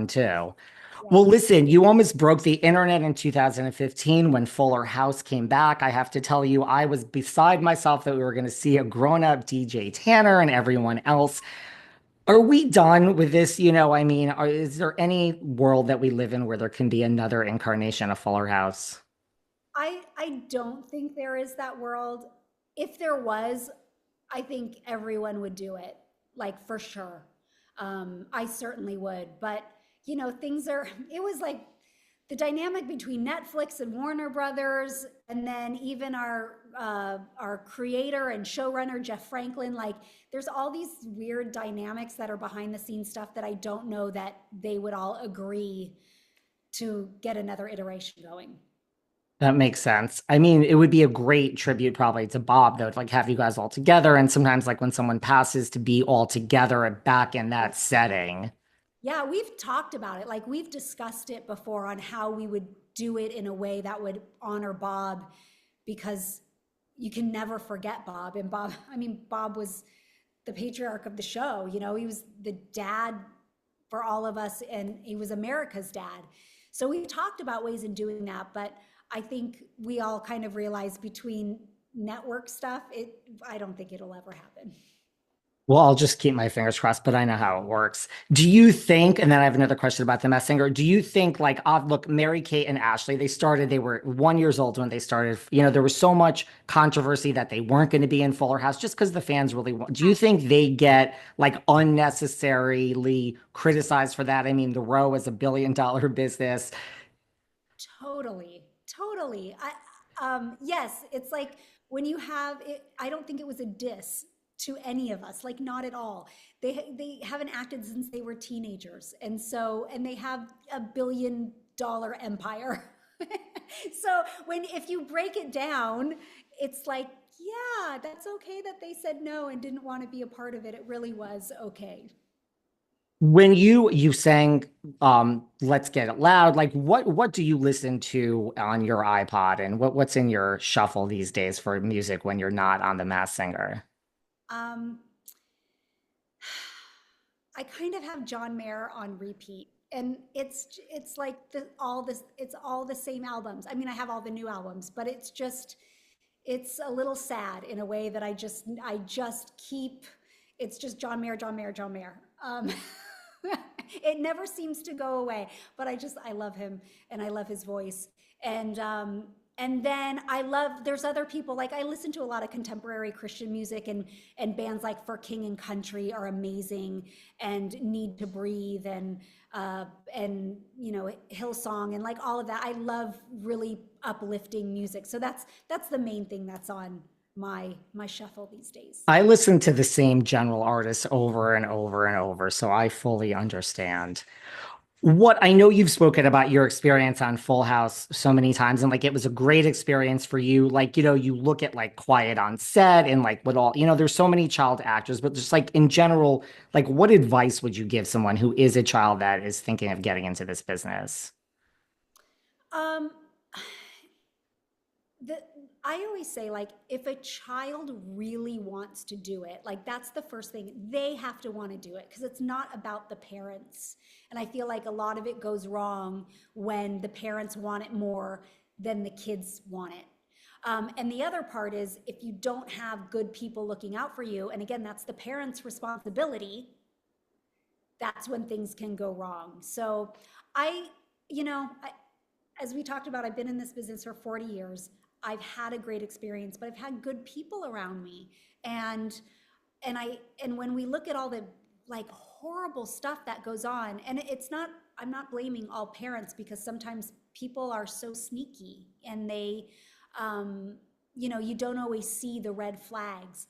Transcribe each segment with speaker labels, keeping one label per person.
Speaker 1: fun too.
Speaker 2: Yeah.
Speaker 1: Well, listen, you almost broke the internet in 2015 when Fuller House came back. I have to tell you, I was beside myself that we were going to see a grown-up DJ Tanner and everyone else. Are we done with this? I mean, is there any world that we live in where there can be another incarnation of Fuller House?
Speaker 2: I don't think there is that world. If there was, I think everyone would do it, like for sure. I certainly would. But things are. It was like the dynamic between Netflix and Warner Brothers, and then even our creator and showrunner Jeff Franklin. Like, there's all these weird dynamics that are behind the scenes stuff that I don't know that they would all agree to get another iteration going.
Speaker 1: That makes sense. I mean, it would be a great tribute probably to Bob, though, to like have you guys all together. And sometimes like when someone passes to be all together and back in that setting.
Speaker 2: Yeah, we've talked about it. Like, we've discussed it before on how we would do it in a way that would honor Bob, because you can never forget Bob. And Bob, I mean, Bob was the patriarch of the show. He was the dad for all of us, and he was America's dad. So we talked about ways in doing that, but I think we all kind of realized between network stuff, I don't think it'll ever happen.
Speaker 1: Well, I'll just keep my fingers crossed, but I know how it works. Do you think, and then I have another question about the Masked Singer. Do you think like, look, Mary Kate and Ashley, they were 1 year old when they started. There was so much controversy that they weren't going to be in Fuller House just because the fans really want. Do you think they get like unnecessarily criticized for that? I mean, The Row is $1 billion business.
Speaker 2: Totally, totally. Yes, it's like when you have it, I don't think it was a diss to any of us, like not at all. They haven't acted since they were teenagers, and they have $1 billion empire. So if you break it down, it's like, yeah, that's okay that they said no and didn't want to be a part of it. It really was okay.
Speaker 1: When you sang Let's Get It Loud, like what do you listen to on your iPod and what's in your shuffle these days for music when you're not on the Mass Singer?
Speaker 2: Um, I kind of have John Mayer on repeat, and it's like it's all the same albums. I mean, I have all the new albums, but it's a little sad in a way that I just keep. It's just John Mayer, John Mayer, John Mayer. It never seems to go away, but I love him, and I love his voice. And then there's other people, like I listen to a lot of contemporary Christian music, and bands like For King and Country are amazing, and Need to Breathe, and Hillsong, and like all of that. I love really uplifting music. So that's the main thing that's on my shuffle these days.
Speaker 1: I listen to the same general artists over and over and over, so I fully understand. What I know you've spoken about your experience on Full House so many times, and like it was a great experience for you. Like, you look at like Quiet on Set and like what all, there's so many child actors, but just like in general, like what advice would you give someone who is a child that is thinking of getting into this business?
Speaker 2: Um, the I always say, like, if a child really wants to do it, like that's the first thing. They have to want to do it because it's not about the parents. And I feel like a lot of it goes wrong when the parents want it more than the kids want it. And the other part is if you don't have good people looking out for you, and again, that's the parents' responsibility, that's when things can go wrong. So I, I, as we talked about, I've been in this business for 40 years. I've had a great experience, but I've had good people around me. And and when we look at all the like horrible stuff that goes on, and it's not, I'm not blaming all parents, because sometimes people are so sneaky, and you don't always see the red flags,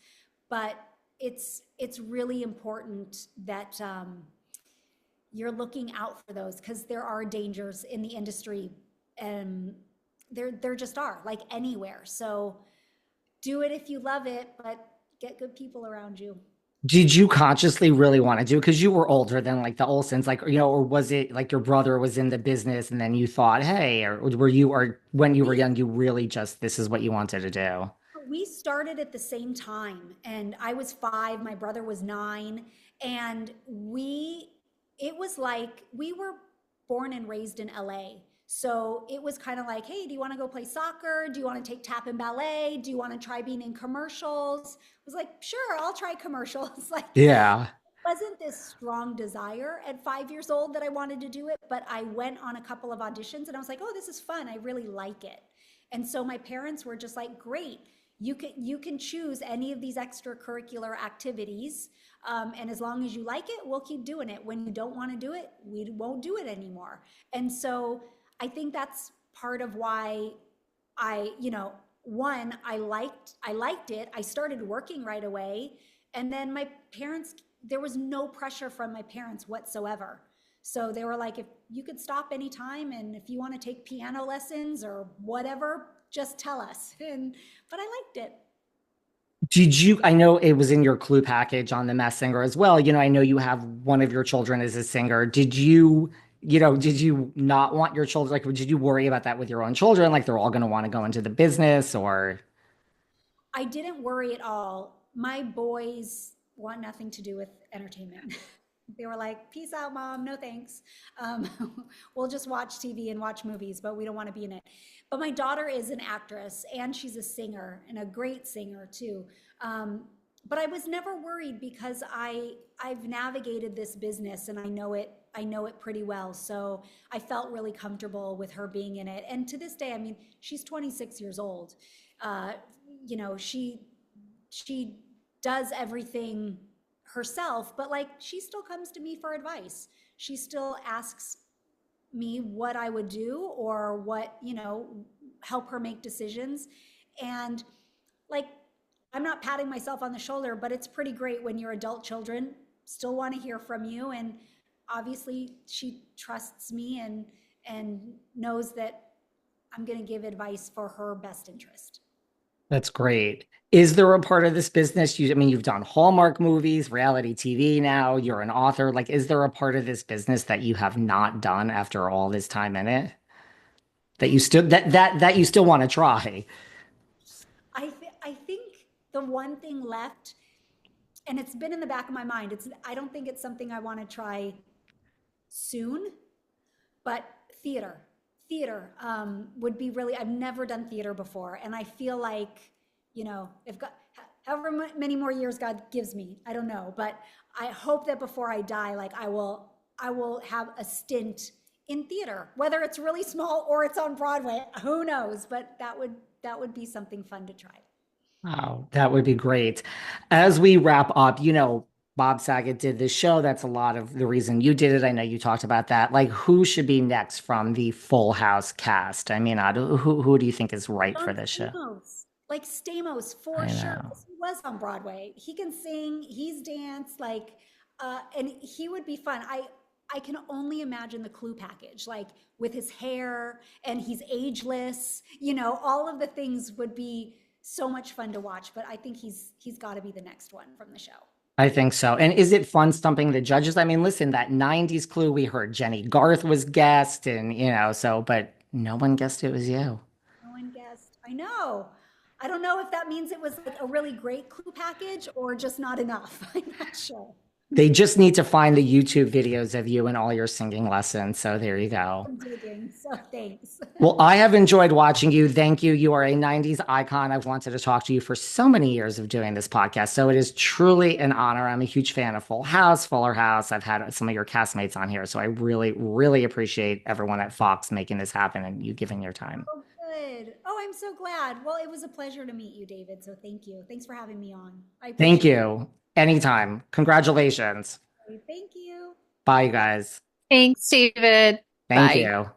Speaker 2: but it's really important that you're looking out for those, because there are dangers in the industry, and there just are, like anywhere. So do it if you love it, but get good people around you.
Speaker 1: Did you consciously really want to do it because you were older than like the Olsens, like, or was it like your brother was in the business and then you thought, hey, or were you, or when you were
Speaker 2: We
Speaker 1: young, you really just, this is what you wanted to do?
Speaker 2: we started at the same time, and I was 5, my brother was 9, and it was like we were born and raised in LA. So it was kind of like, hey, do you want to go play soccer? Do you want to take tap and ballet? Do you want to try being in commercials? I was like, sure, I'll try commercials. Like,
Speaker 1: Yeah.
Speaker 2: wasn't this strong desire at 5 years old that I wanted to do it, but I went on a couple of auditions and I was like, oh, this is fun. I really like it. And so my parents were just like, great, you can choose any of these extracurricular activities. And as long as you like it, we'll keep doing it. When you don't want to do it, we won't do it anymore. And so I think that's part of why one, I liked it. I started working right away. And then my parents, there was no pressure from my parents whatsoever. So they were like, if you could stop anytime and if you want to take piano lessons or whatever, just tell us. And but I liked it.
Speaker 1: Did you, I know it was in your clue package on the Masked Singer as well. I know you have one of your children as a singer. Did you not want your children, like, did you worry about that with your own children? Like they're all going to want to go into the business or?
Speaker 2: I didn't worry at all. My boys want nothing to do with entertainment. They were like, peace out, mom. No thanks. Um, we'll just watch TV and watch movies, but we don't want to be in it. But my daughter is an actress and she's a singer and a great singer too. Um, but I was never worried because I've navigated this business and I know it pretty well. So I felt really comfortable with her being in it. And to this day, I mean, she's 26 years old. Uh, she does everything herself, but like she still comes to me for advice. She still asks me what I would do or help her make decisions. And like, I'm not patting myself on the shoulder, but it's pretty great when your adult children still want to hear from you. And obviously she trusts me and knows that I'm going to give advice for her best interest.
Speaker 1: That's great. Is there a part of this business I mean, you've done Hallmark movies, reality TV now, you're an author. Like, is there a part of this business that you have not done after all this time in it that you still want to try?
Speaker 2: I think the one thing left, and it's been in the back of my mind. I don't think it's something I want to try soon, but theater. Theater would be really. I've never done theater before, and I feel like, if God, however many more years God gives me, I don't know, but I hope that before I die, like I will have a stint in theater, whether it's really small or it's on Broadway. Who knows? But that would be something fun to try.
Speaker 1: Oh, that would be great. As we wrap up, Bob Saget did this show. That's a lot of the reason you did it. I know you talked about that. Like, who should be next from the Full House cast? I mean, who do you think is right for
Speaker 2: John
Speaker 1: this show?
Speaker 2: Stamos, like Stamos for
Speaker 1: I
Speaker 2: sure.
Speaker 1: know.
Speaker 2: 'Cause he was on Broadway. He can sing. He's danced. Like, and he would be fun. I can only imagine the Clue package, like with his hair and he's ageless. All of the things would be so much fun to watch. But I think he's got to be the next one from the show.
Speaker 1: I think so. And is it fun stumping the judges? I mean, listen, that 90s Clue, we heard Jenny Garth was guest and, but no one guessed it was you.
Speaker 2: No one guessed. I know. I don't know if that means it was like a really great Clue package or just not enough. I'm not sure.
Speaker 1: They just need to find the YouTube videos of you and all your singing lessons. So there you go.
Speaker 2: I'm digging. So thanks.
Speaker 1: Well, I have enjoyed watching you. Thank you. You are a 90s icon. I've wanted to talk to you for so many years of doing this podcast. So it is truly an honor. I'm a huge fan of Full House, Fuller House. I've had some of your castmates on here. So I really, really appreciate everyone at Fox making this happen and you giving your time.
Speaker 2: Oh, good. Oh, I'm so glad. Well, it was a pleasure to meet you, David. So thank you. Thanks for having me on. I
Speaker 1: Thank
Speaker 2: appreciate
Speaker 1: you. Anytime. Congratulations.
Speaker 2: it. Thank you.
Speaker 1: Bye, guys.
Speaker 3: Thanks, David.
Speaker 1: Thank
Speaker 3: Bye.
Speaker 1: you.